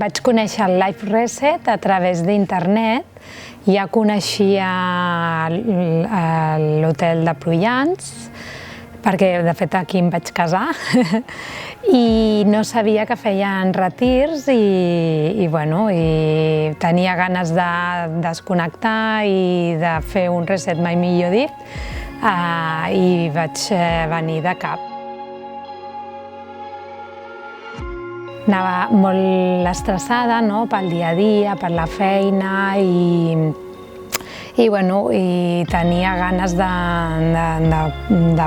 Vaig conèixer el Life Reset a través d'internet. Ja coneixia l'hotel de Prullans, perquè de fet aquí em vaig casar, i no sabia que feien retirs i tenia ganes de desconnectar i de fer un reset, mai millor dit, i vaig venir de cap. Anava molt estressada pel dia a dia, per la feina i tenia ganes de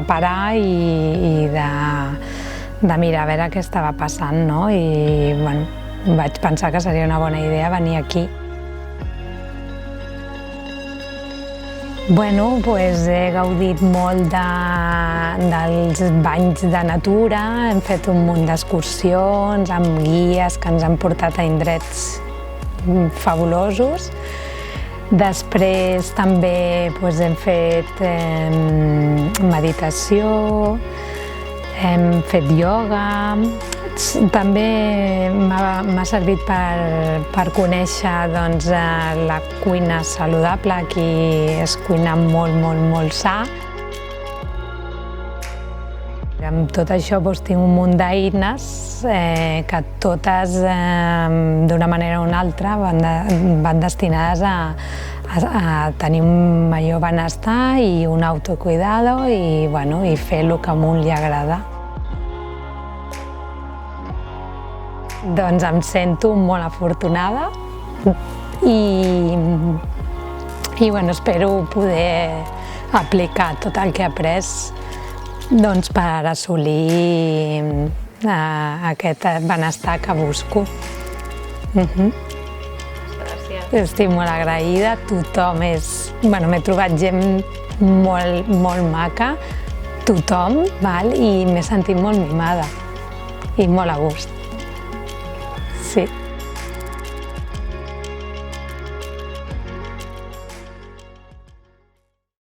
parar i de mirar a veure què estava passant. I vaig pensar que seria una bona idea venir aquí. He gaudit molt dels banys de natura, hem fet un munt d'excursions amb guies que ens han portat a indrets fabulosos. Després també hem fet meditació, hem fet ioga. També m'ha servit per conèixer la cuina saludable. Aquí es cuina molt sa. Amb tot això tinc un munt d'eines que totes, d'una manera o una altra, van destinades a tenir un major benestar i un autocuidado i fer el que a un li agrada. Doncs em sento molt afortunada i espero poder aplicar tot el que he après per assolir aquest benestar que busco. Gràcies. Estic molt agraïda, tothom és... M'he trobat gent molt maca, tothom, i m'he sentit molt mimada i molt a gust. Sí.